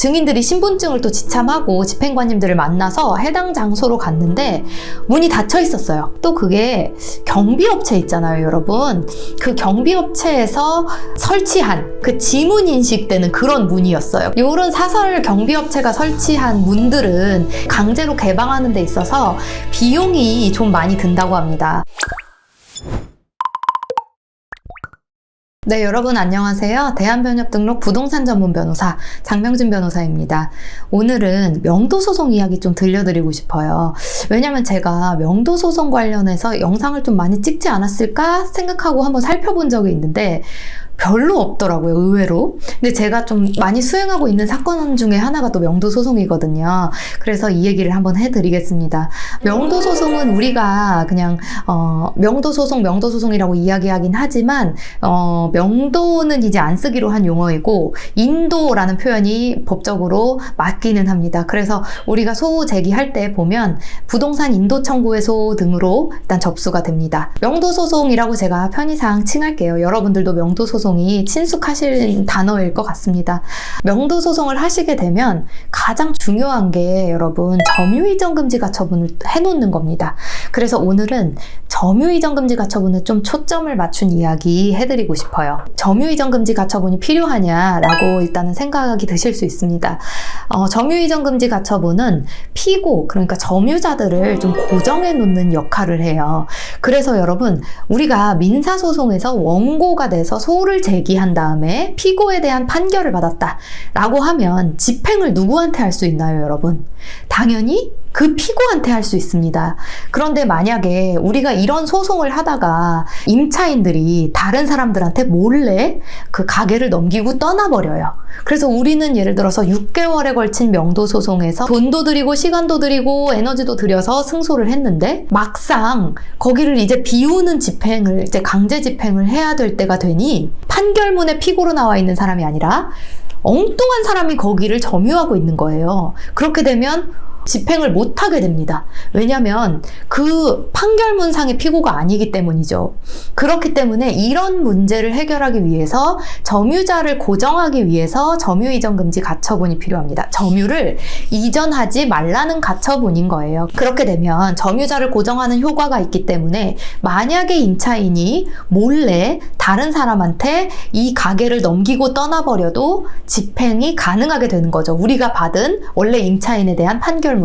증인들이 신분증을 또 지참하고 집행관님들을 만나서 해당 장소로 갔는데 문이 닫혀 있었어요. 또 그게 경비업체 있잖아요, 여러분. 그 경비업체에서 설치한 그 지문 인식되는 그런 문이었어요. 이런 사설 경비업체가 설치한 문들은 강제로 개방하는 데 있어서 비용이 좀 많이 든다고 합니다. 네, 여러분 안녕하세요. 대한변협 등록 부동산 전문 변호사 장명진 변호사입니다. 오늘은 명도소송 이야기 좀 들려드리고 싶어요. 왜냐면 제가 명도소송 관련해서 영상을 좀 많이 찍지 않았을까 생각하고 한번 살펴본 적이 있는데 별로 없더라고요, 의외로. 근데 제가 좀 많이 수행하고 있는 사건 중에 하나가 또 명도소송이거든요. 그래서 이 얘기를 한번 해드리겠습니다. 명도소송은 우리가 그냥 명도소송이라고 이야기하긴 하지만 명도는 이제 안 쓰기로 한 용어이고 인도라는 표현이 법적으로 맞기는 합니다. 그래서 우리가 소호 제기할 때 보면 부동산 인도 청구회소 등으로 일단 접수가 됩니다. 명도소송이라고 제가 편의상 칭할게요. 여러분들도 명도소송이 친숙하실 단어일 것 같습니다. 명도소송을 하시게 되면 가장 중요한 게 여러분 점유이전금지 가처분을 해놓는 겁니다. 그래서 오늘은 점유이전금지 가처분에 좀 초점을 맞춘 이야기 해드리고 싶어요. 점유이전금지 가처분이 필요하냐라고 일단은 생각이 드실 수 있습니다. 점유이전금지 가처분은 피고, 그러니까 점유자들을 좀 고정해 놓는 역할을 해요. 그래서 여러분 우리가 민사소송에서 원고가 돼서 소를 제기한 다음에 피고에 대한 판결을 받았다 라고 하면 집행을 누구한테 할 수 있나요, 여러분? 당연히 그 피고한테 할 수 있습니다. 그런데 만약에 우리가 이런 소송을 하다가 임차인들이 다른 사람들한테 몰래 그 가게를 넘기고 떠나버려요. 그래서 우리는 예를 들어서 6개월에 걸친 명도소송에서 돈도 들이고 시간도 들이고 에너지도 들여서 승소를 했는데 막상 거기를 이제 비우는 집행을, 이제 강제 집행을 해야 될 때가 되니 판결문에 피고로 나와 있는 사람이 아니라 엉뚱한 사람이 거기를 점유하고 있는 거예요. 그렇게 되면 집행을 못하게 됩니다. 왜냐하면 그 판결문상의 피고가 아니기 때문이죠. 그렇기 때문에 이런 문제를 해결하기 위해서 점유자를 고정하기 위해서 점유이전금지 가처분이 필요합니다. 점유를 이전하지 말라는 가처분인 거예요. 그렇게 되면 점유자를 고정하는 효과가 있기 때문에 만약에 임차인이 몰래 다른 사람한테 이 가게를 넘기고 떠나버려도 집행이 가능하게 되는 거죠. 우리가 받은 원래 임차인에 대한 판결문으로.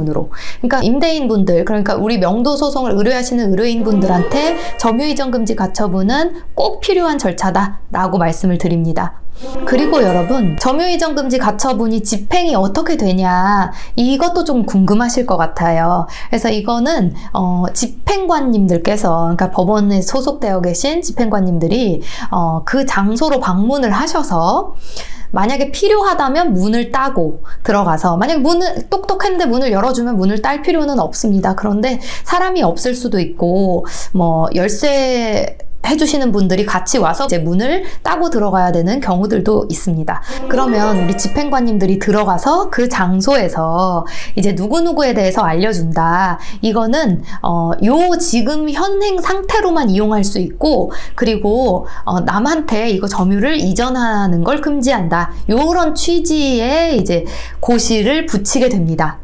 그러니까 임대인분들, 그러니까 우리 명도소송을 의뢰하시는 의뢰인분들한테 점유이전금지 가처분은 꼭 필요한 절차다라고 말씀을 드립니다. 그리고 여러분, 점유이전금지 가처분이 집행이 어떻게 되냐, 이것도 좀 궁금하실 것 같아요. 그래서 이거는 집행관님들께서, 그러니까 법원에 소속되어 계신 집행관님들이 그 장소로 방문을 하셔서 만약에 필요하다면 문을 따고 들어가서, 만약에 문을 똑똑했는데 문을 열어주면 문을 딸 필요는 없습니다. 그런데 사람이 없을 수도 있고 열쇠 해주시는 분들이 같이 와서 이제 문을 따고 들어가야 되는 경우들도 있습니다. 그러면 우리 집행관님들이 들어가서 그 장소에서 이제 누구누구에 대해서 알려준다. 이거는 요 지금 현행 상태로만 이용할 수 있고, 그리고 남한테 이거 점유를 이전하는 걸 금지한다. 요런 취지의 이제 고시를 붙이게 됩니다.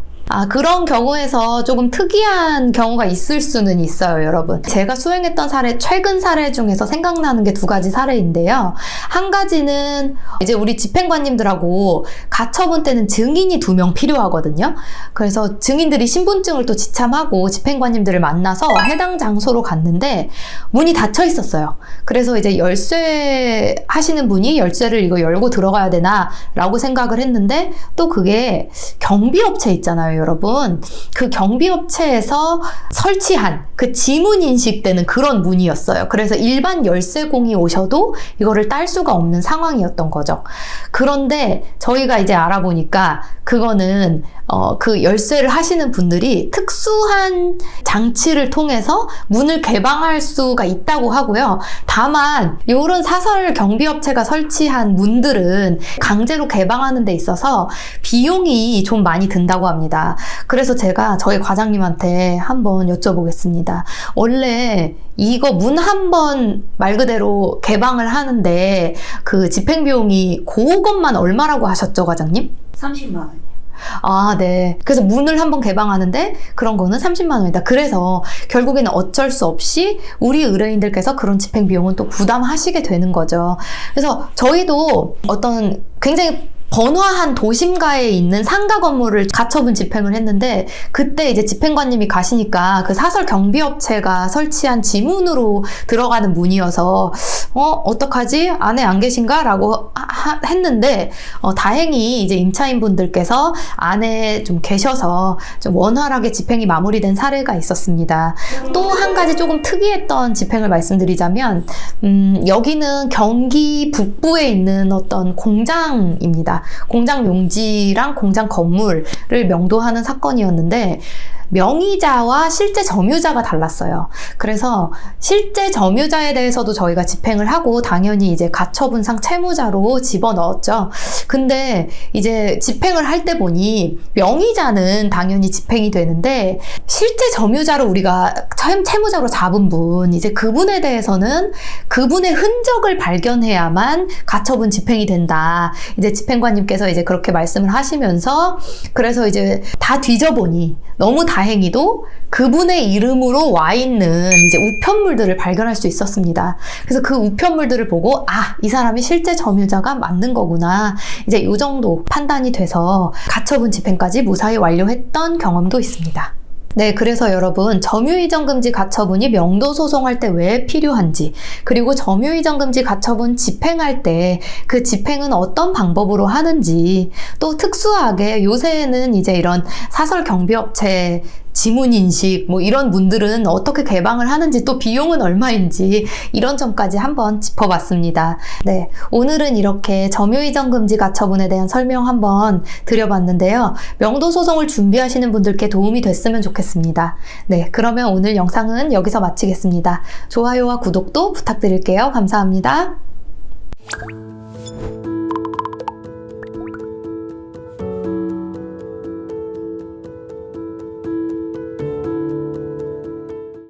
그런 경우에서 조금 특이한 경우가 있을 수는 있어요, 여러분. 제가 수행했던 사례, 최근 사례 중에서 생각나는 게 두 가지 사례인데요. 한 가지는 이제 우리 집행관님들하고 가처분 때는 증인이 2명 필요하거든요. 그래서 증인들이 신분증을 또 지참하고 집행관님들을 만나서 해당 장소로 갔는데 문이 닫혀 있었어요. 그래서 이제 열쇠 하시는 분이 열쇠를 이거 열고 들어가야 되나 라고 생각을 했는데, 또 그게 경비업체 있잖아요, 여러분. 그 경비업체에서 설치한 그 지문 인식되는 그런 문이었어요. 그래서 일반 열쇠공이 오셔도 이거를 딸 수가 없는 상황이었던 거죠. 그런데 저희가 이제 알아보니까 그거는 그 열쇠를 하시는 분들이 특수한 장치를 통해서 문을 개방할 수가 있다고 하고요. 다만 이런 사설 경비업체가 설치한 문들은 강제로 개방하는 데 있어서 비용이 좀 많이 든다고 합니다. 그래서 제가 저희 과장님한테 한번 여쭤보겠습니다. 원래 이거 문 한 번 말 그대로 개방을 하는데 그 집행비용이 그것만 얼마라고 하셨죠, 과장님? 30만 원이요. 아, 네. 그래서 문을 한번 개방하는데 그런 거는 30만 원이다. 그래서 결국에는 어쩔 수 없이 우리 의뢰인들께서 그런 집행 비용은 또 부담하시게 되는 거죠. 그래서 저희도 어떤 굉장히 번화한 도심가에 있는 상가 건물을 가처분 집행을 했는데, 그때 이제 집행관님이 가시니까 그 사설 경비업체가 설치한 지문으로 들어가는 문이어서 어떡하지? 안에 안 계신가? 라고 했는데 다행히 이제 임차인분들께서 안에 좀 계셔서 좀 원활하게 집행이 마무리된 사례가 있었습니다. 또 한 가지 조금 특이했던 집행을 말씀드리자면, 여기는 경기 북부에 있는 어떤 공장입니다. 공장 용지랑 공장 건물을 명도하는 사건이었는데, 명의자와 실제 점유자가 달랐어요. 그래서 실제 점유자에 대해서도 저희가 집행을 하고 당연히 이제 가처분상 채무자로 집어넣었죠. 근데 이제 집행을 할 때 보니 명의자는 당연히 집행이 되는데, 실제 점유자로 우리가 채무자로 잡은 분, 이제 그분에 대해서는 그분의 흔적을 발견해야만 가처분 집행이 된다. 이제 집행관님께서 이제 그렇게 말씀을 하시면서, 그래서 이제 다 뒤져보니 너무 다행히도 그분의 이름으로 와 있는 이제 우편물들을 발견할 수 있었습니다. 그래서 그 우편물들을 보고, 이 사람이 실제 점유자가 맞는 거구나. 이제 이 정도 판단이 돼서 가처분 집행까지 무사히 완료했던 경험도 있습니다. 네, 그래서 여러분, 점유이전금지 가처분이 명도 소송할 때 왜 필요한지, 그리고 점유이전금지 가처분 집행할 때 그 집행은 어떤 방법으로 하는지, 또 특수하게 요새는 이제 이런 사설 경비업체 지문인식 이런 문들은 어떻게 개방을 하는지, 또 비용은 얼마인지, 이런 점까지 한번 짚어봤습니다. 네, 오늘은 이렇게 점유이전금지 가처분에 대한 설명 한번 드려봤는데요. 명도 소송을 준비하시는 분들께 도움이 됐으면 좋겠습니다. 네, 그러면 오늘 영상은 여기서 마치겠습니다. 좋아요와 구독도 부탁드릴게요. 감사합니다.